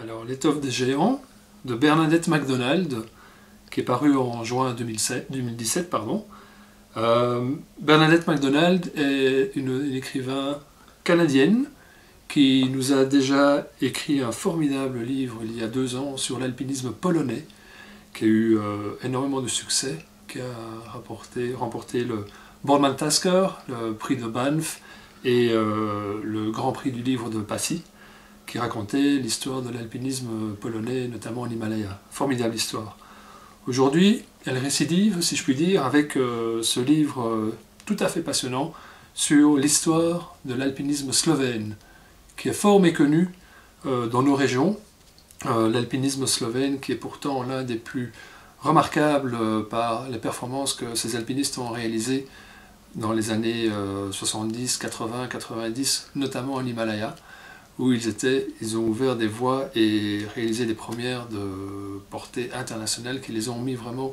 Alors, L'étoffe des géants de Bernadette MacDonald, qui est paru en juin 2017, pardon. Bernadette MacDonald est une écrivain canadienne qui nous a déjà écrit un formidable livre il y a 2 ans sur l'alpinisme polonais, qui a eu énormément de succès, qui a remporté le Borman Tasker, le prix de Banff et le Grand Prix du livre de Passy, qui racontait l'histoire de l'alpinisme polonais, notamment en Himalaya. Formidable histoire. Aujourd'hui, elle récidive, si je puis dire, avec ce livre tout à fait passionnant sur l'histoire de l'alpinisme slovène, qui est fort méconnu dans nos régions. L'alpinisme slovène, qui est pourtant l'un des plus remarquables par les performances que ces alpinistes ont réalisées dans les années 70, 80, 90, notamment en Himalaya, où ils ont ouvert des voies et réalisé des premières de portée internationale qui les ont mis vraiment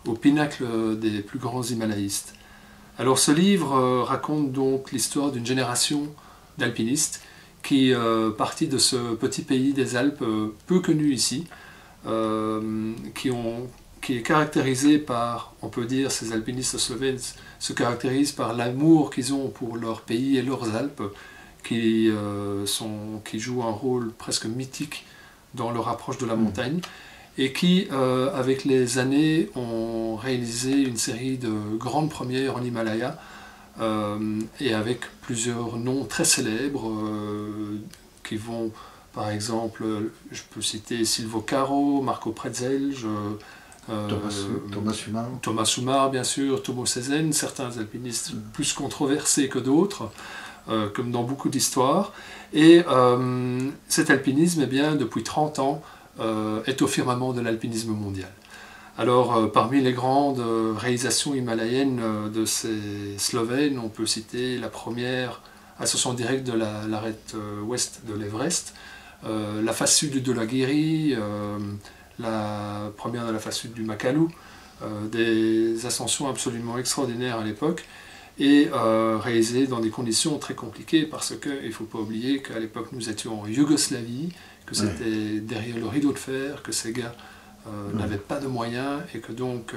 au pinacle des plus grands himalayistes. Alors ce livre raconte donc l'histoire d'une génération d'alpinistes qui, partis de ce petit pays des Alpes, peu connu ici, qui est caractérisé par, on peut dire, ces alpinistes slovènes se caractérisent par l'amour qu'ils ont pour leur pays et leurs Alpes, qui jouent un rôle presque mythique dans leur approche de la montagne, et qui, avec les années, ont réalisé une série de grandes premières en Himalaya, et avec plusieurs noms très célèbres, qui vont, par exemple, je peux citer Silvo Caro, Marco Pretzelj, Thomas Soumar, bien sûr, Tomo Sezen, certains alpinistes plus controversés que d'autres, comme dans beaucoup d'histoires. Et cet alpinisme, eh bien, depuis 30 ans, est au firmament de l'alpinisme mondial. Alors, parmi les grandes réalisations himalayennes de ces Slovènes, on peut citer la première ascension directe de l'arête ouest de l'Everest, la face sud de la Guiri, la première de la face sud du Makalu, des ascensions absolument extraordinaires à l'époque, et réalisées dans des conditions très compliquées, parce qu'il ne faut pas oublier qu'à l'époque nous étions en Yougoslavie, que c'était derrière le rideau de fer, que ces gars n'avaient pas de moyens, et que donc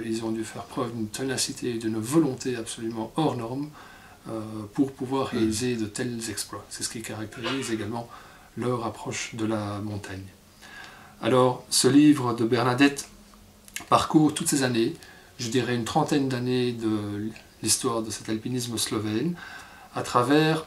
ils ont dû faire preuve d'une ténacité et d'une volonté absolument hors norme pour pouvoir réaliser de tels exploits. C'est ce qui caractérise également leur approche de la montagne. Alors, ce livre de Bernadette parcourt toutes ces années, je dirais une trentaine d'années de l'histoire de cet alpinisme slovène, à travers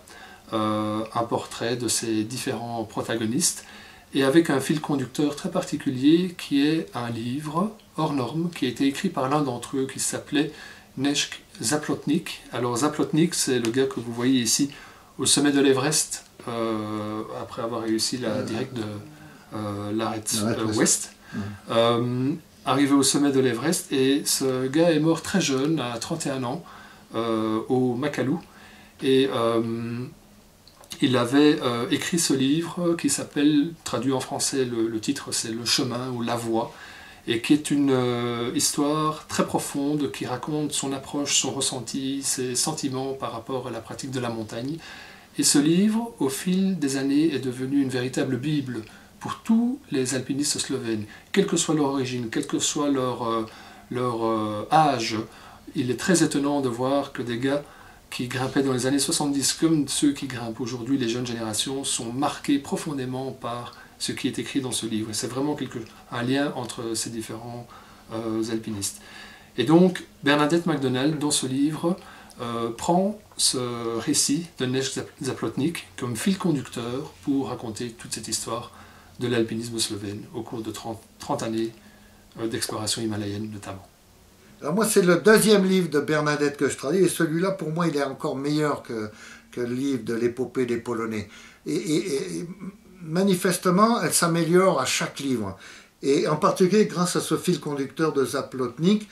un portrait de ses différents protagonistes, et avec un fil conducteur très particulier qui est un livre hors norme qui a été écrit par l'un d'entre eux, qui s'appelait Nešk Zaplotnik. Alors Zaplotnik, c'est le gars que vous voyez ici au sommet de l'Everest, après avoir réussi la directe de l'arête ouest. Arrivé au sommet de l'Everest, et ce gars est mort très jeune, à 31 ans, au Makalu, et il avait écrit ce livre qui s'appelle, traduit en français, le titre c'est Le chemin ou La voie, et qui est une histoire très profonde qui raconte son approche, son ressenti, ses sentiments par rapport à la pratique de la montagne. Et ce livre, au fil des années, est devenu une véritable bible pour tous les alpinistes slovènes, quelle que soit leur origine, quel que soit leur âge. Il est très étonnant de voir que des gars qui grimpaient dans les années 70, comme ceux qui grimpent aujourd'hui, les jeunes générations, sont marqués profondément par ce qui est écrit dans ce livre. Et c'est vraiment un lien entre ces différents alpinistes. Et donc, Bernadette MacDonald, dans ce livre, prend ce récit de Nešk Zaplotnik comme fil conducteur pour raconter toute cette histoire de l'alpinisme slovène au cours de 30 années d'exploration himalayenne notamment. Alors moi, c'est le deuxième livre de Bernadette que je traduis, et celui-là, pour moi, il est encore meilleur que le livre de l'épopée des Polonais. Et manifestement, elle s'améliore à chaque livre. Et en particulier, grâce à ce fil conducteur de Zaplotnik,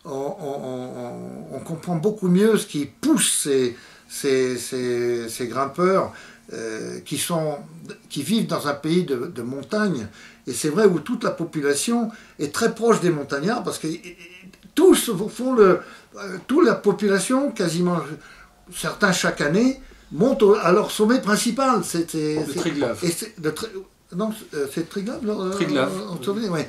on comprend beaucoup mieux ce qui pousse ces grimpeurs qui vivent dans un pays de montagne. Et c'est vrai, où toute la population est très proche des montagnards, parce que tous font toute la population, quasiment certains chaque année, montent à leur sommet principal. Le Triglav. Non, c'est Triglav, Triglav. Ouais.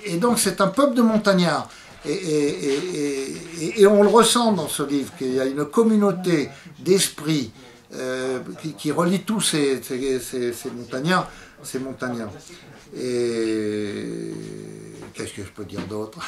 Et donc c'est un peuple de montagnards. Et on le ressent dans ce livre, qu'il y a une communauté d'esprit qui relie tous ces montagnards. Et qu'est-ce que je peux dire d'autre?